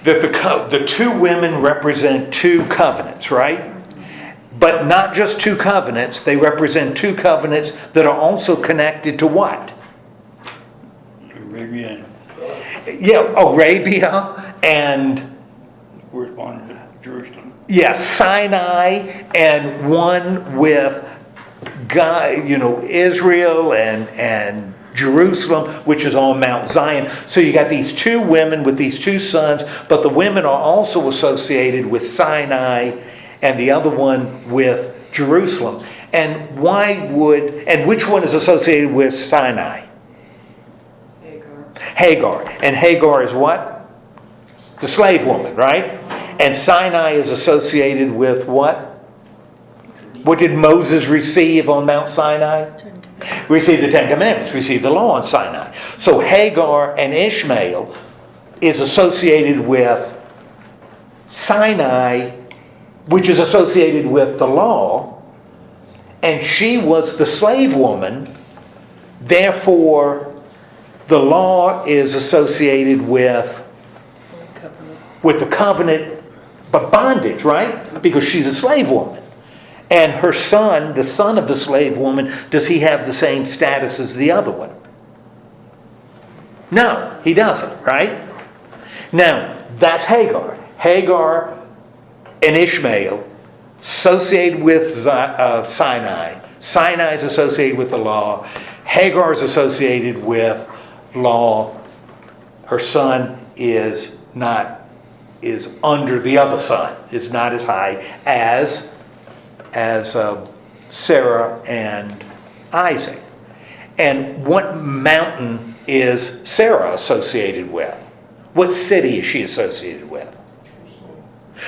That the two women represent two covenants, right? But not just two covenants, they represent two covenants that are also connected to what? Arabia Yeah, Arabia and corresponded to Jerusalem. yes, Sinai, and one with God, Israel and Jerusalem, which is on Mount Zion. So you got these two women with these two sons, but the women are also associated with Sinai and the other one with Jerusalem. And which one is associated with Sinai? Hagar. And Hagar is what? The slave woman, right? And Sinai is associated with what? What did Moses receive on Mount Sinai? Receive the Ten Commandments, receive the law on Sinai. So Hagar and Ishmael is associated with Sinai, which is associated with the law, and she was the slave woman, therefore the law is associated with the covenant, but bondage, right? Because she's a slave woman. And her son, the son of the slave woman, does he have the same status as the other one? No, he doesn't, right? Now, that's Hagar. Hagar and Ishmael, associated with Sinai, Sinai is associated with the law. Hagar is associated with law. Her son is under the other son. It's not as high as Sarah and Isaac. And what mountain is Sarah associated with? What city is she associated with?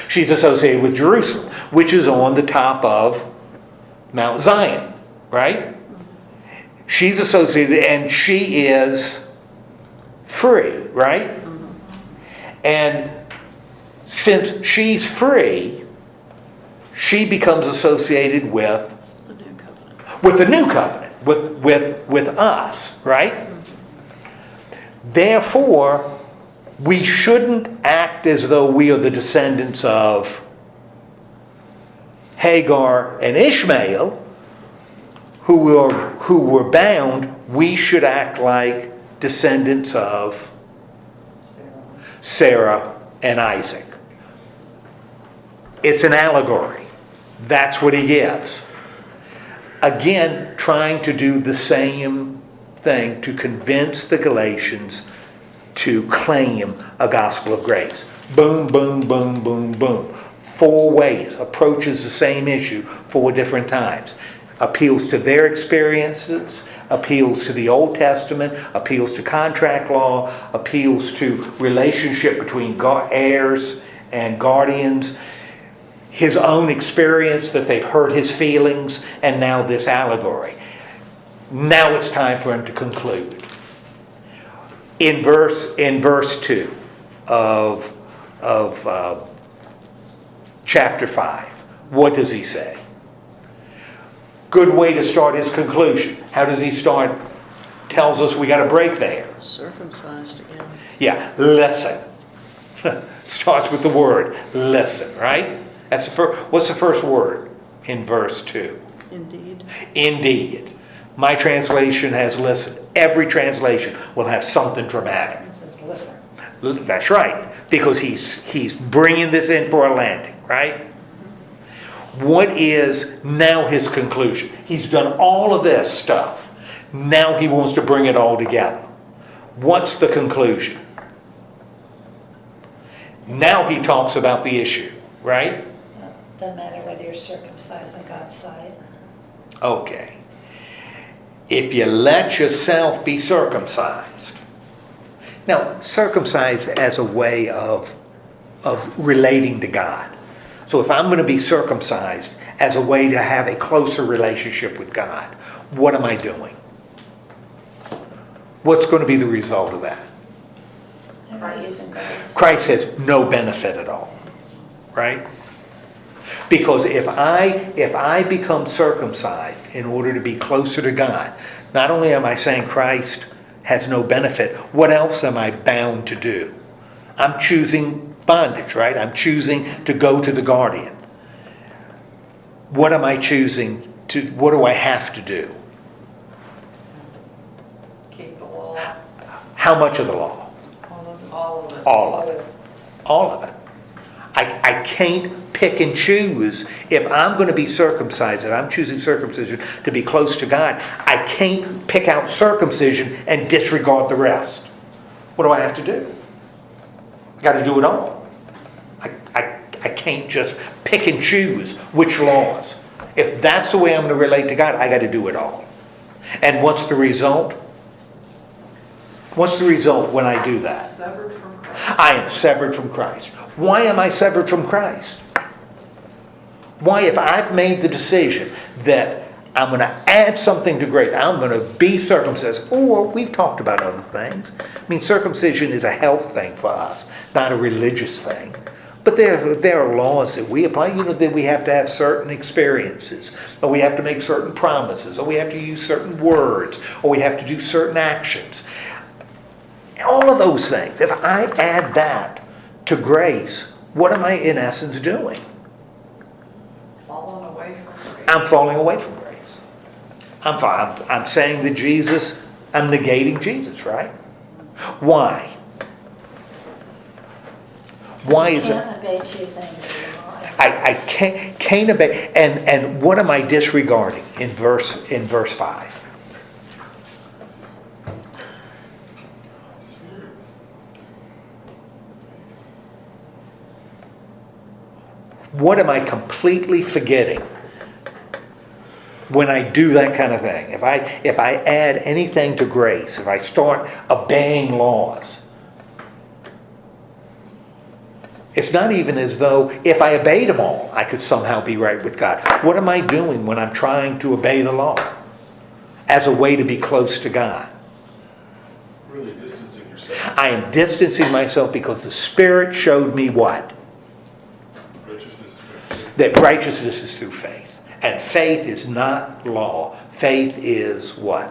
She's associated with Jerusalem, which is on the top of Mount Zion, right? She's associated, and she is free, right? And since she's free, she becomes associated with The new covenant. the new covenant, with us, right? Therefore, we shouldn't act as though we are the descendants of Hagar and Ishmael, who were bound. We should act like descendants of Sarah and Isaac. It's an allegory. That's what he gives. Again, trying to do the same thing to convince the Galatians to claim a gospel of grace. Boom, boom, boom, boom, boom. 4 ways. Approaches the same issue 4 different times. Appeals to their experiences, appeals to the Old Testament, appeals to contract law, appeals to relationship between heirs and guardians, his own experience that they've hurt his feelings, and now this allegory. Now it's time for him to conclude. In verse 2 of chapter 5, what does he say? Good way to start his conclusion. How does he start? Tells us we got a break there. Circumcised again. Yeah, listen. Starts with the word listen, right? That's the first. What's the first word in verse 2? Indeed. Indeed. My translation has listen. Every translation will have something dramatic. It says, listen. That's right, because he's bringing this in for a landing, right? What is now his conclusion? He's done all of this stuff. Now he wants to bring it all together. What's the conclusion? Now he talks about the issue, right? Doesn't matter whether you're circumcised on God's side. Okay. If you let yourself be circumcised. Now, circumcised as a way of relating to God. So if I'm going to be circumcised as a way to have a closer relationship with God, what am I doing? What's going to be the result of that? I'm not using grace. Christ has no benefit at all, right? Because if I become circumcised in order to be closer to God, not only am I saying Christ has no benefit, what else am I bound to do? I'm choosing bondage, right? I'm choosing to go to the guardian. What am I choosing to, what do I have to do? Keep the law, How much of the law? all of it. All of it. All of it. I can't pick and choose. If I'm going to be circumcised, and I'm choosing circumcision to be close to God, I can't pick out circumcision and disregard the rest. What do I have to do? I got to do it all. I can't just pick and choose which laws. If that's the way I'm going to relate to God, I got to do it all. And what's the result? What's the result when I do that? Severed from Christ. I am severed from Christ. Why am I severed from Christ? Why, if I've made the decision that I'm going to add something to grace, I'm going to be circumcised, or we've talked about other things. I mean, circumcision is a health thing for us, not a religious thing. But there are laws that we apply, that we have to have certain experiences, or we have to make certain promises, or we have to use certain words, or we have to do certain actions. All of those things, if I add that to grace, what am I in essence doing? Fallen away from grace. I'm falling away from grace. I'm saying that Jesus, I'm negating Jesus, right? Why? Why is You it? can't obey 2 things in the law at I can't obey. And what am I disregarding in verse 5? What am I completely forgetting when I do that kind of thing? If I add anything to grace, if I start obeying laws, it's not even as though if I obeyed them all, I could somehow be right with God. What am I doing when I'm trying to obey the law as a way to be close to God? Really distancing yourself. I am distancing myself because the Spirit showed me what? Righteousness. That righteousness is through faith. And faith is not law. Faith is what?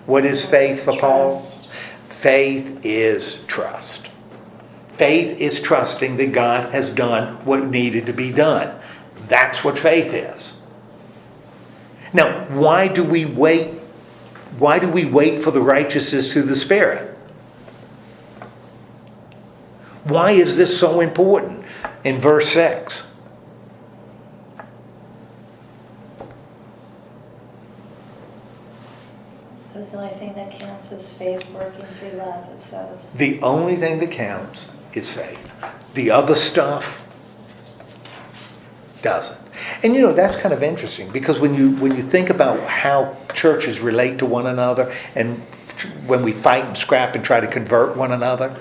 What is faith for Paul? Trust. Faith is trust. Faith is trusting that God has done what needed to be done. That's what faith is. Now, why do we wait? Why do we wait for the righteousness through the Spirit? Why is this so important? In verse 6. Because the only thing that counts is faith working through love, it says. The only thing that counts is faith. The other stuff doesn't. And you know, that's kind of interesting because when you think about how churches relate to one another and when we fight and scrap and try to convert one another,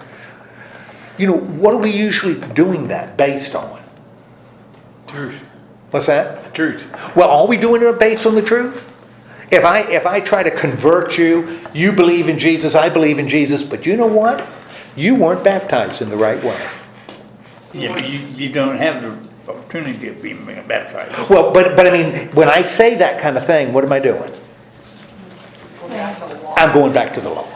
you know, what are we usually doing that based on? Truth. What's that? The truth. Well, are we doing it based on the truth? If I try to convert you, you believe in Jesus, I believe in Jesus, but you know what? You weren't baptized in the right way. Yeah, but you don't have the opportunity of being baptized. Well, but I mean, when I say that kind of thing, what am I doing? Go back to the law. I'm going back to the law.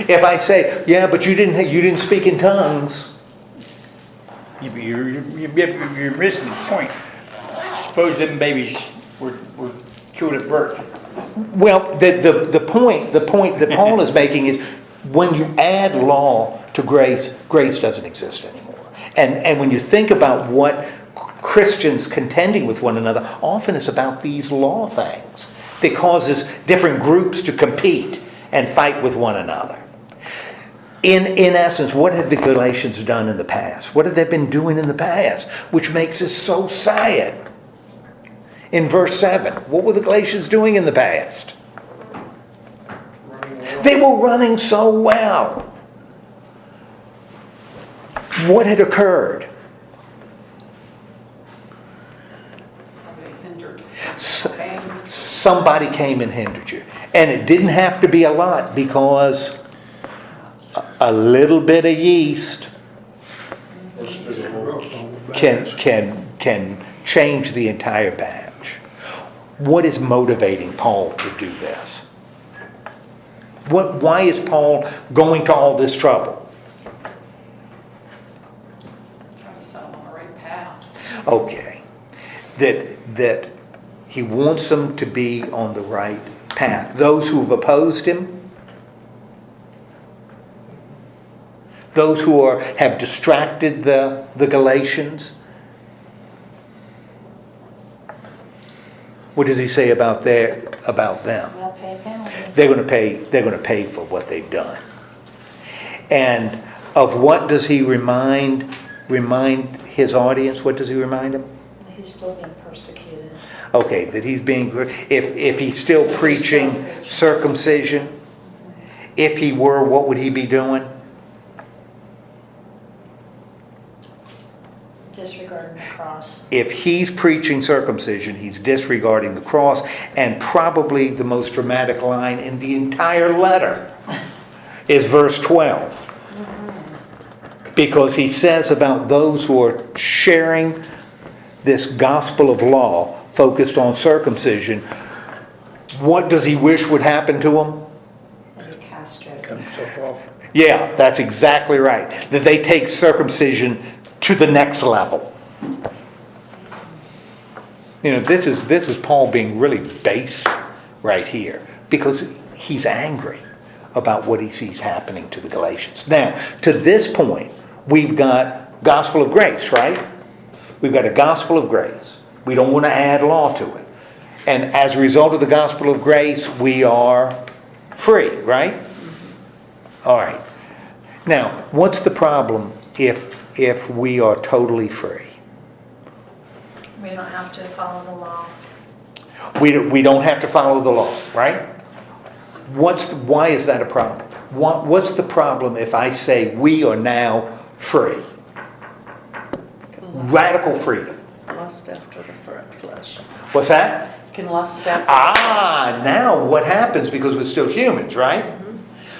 If I say, yeah, but you didn't speak in tongues, You're missing the point. Suppose them babies were killed at birth. well, the point that Paul is making is when you add law to grace, grace doesn't exist anymore. And when you think about what Christians contending with one another, often it's about these law things that causes different groups to compete and fight with one another. In essence, what have the Galatians done in the past? What have they been doing in the past? Which makes this so sad. In verse 7, what were the Galatians doing in the past? They were running so well. What had occurred? Somebody hindered. Somebody came and hindered you. And it didn't have to be a lot because a little bit of yeast can change the entire batch. What is motivating Paul to do this? Why is Paul going to all this trouble? Trying to set them on the right path. Okay. That he wants them to be on the right path. Those who have opposed him, those who have distracted the Galatians. What does he say about them? They'll pay a penalty. They're going to pay for what they've done. And of what does he remind his audience? What does he remind them? He's still being persecuted. Okay, that he's being, if he's still preaching circumcision, if he were, what would he be doing? Disregarding the cross. If he's preaching circumcision, he's disregarding the cross, and probably the most dramatic line in the entire letter is verse 12. Because he says about those who are sharing this gospel of law focused on circumcision, what does he wish would happen to them? And be castrated. Cut himself off. Yeah, that's exactly right. That they take circumcision to the next level. You know, this is Paul being really base right here because he's angry about what he sees happening to the Galatians. Now, to this point, we've got gospel of grace, right? We've got a gospel of grace. We don't want to add law to it. And as a result of the gospel of grace, we are free, right? All right. Now, what's the problem if we are totally free? We don't have to follow the law. We don't have to follow the law, right? Why is that a problem? What's the problem if I say we are now free? Radical freedom. Lust after the flesh. What's that? Can lust after Now what happens, because we're still humans, right?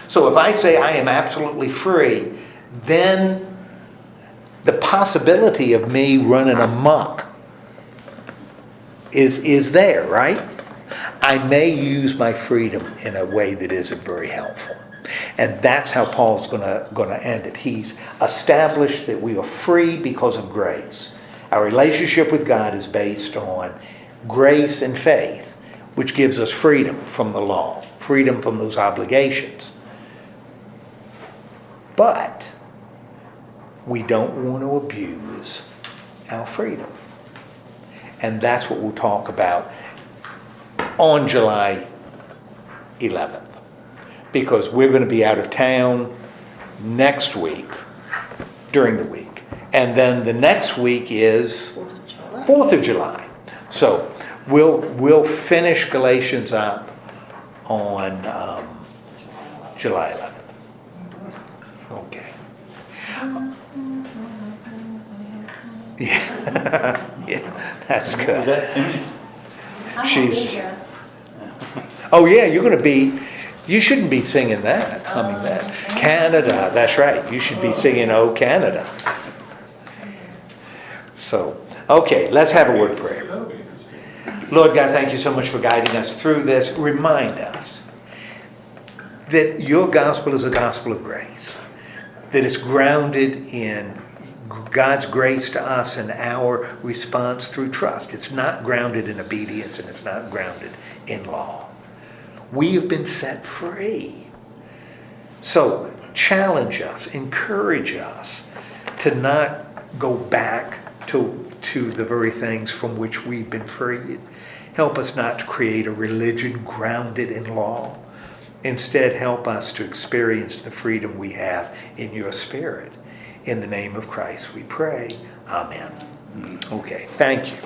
So if I say I am absolutely free, then the possibility of me running amok is there, right? I may use my freedom in a way that isn't very helpful. And that's how Paul's going to end it. He's established that we are free because of grace. Our relationship with God is based on grace and faith, which gives us freedom from the law, freedom from those obligations. But we don't want to abuse our freedom. And that's what we'll talk about on July 11th. Because we're going to be out of town next week, during the week. And then the next week is 4th of July. So we'll finish Galatians up on July 11th. Okay. Yeah, yeah, that's Is good. that finished? I won't be She's- here. Oh yeah, you're going to be. You shouldn't be singing that, humming that. Canada, that's right. You should be singing "Oh Canada." So, okay, let's have a word of prayer. That'll be interesting. Lord God, thank you so much for guiding us through this. Remind us that your gospel is a gospel of grace, that it's grounded in God's grace to us and our response through trust. It's not grounded in obedience, and it's not grounded in law. We have been set free. So challenge us, encourage us to not go back to the very things from which we've been freed. Help us not to create a religion grounded in law. Instead, help us to experience the freedom we have in your Spirit. In the name of Christ we pray. Amen. Okay, thank you.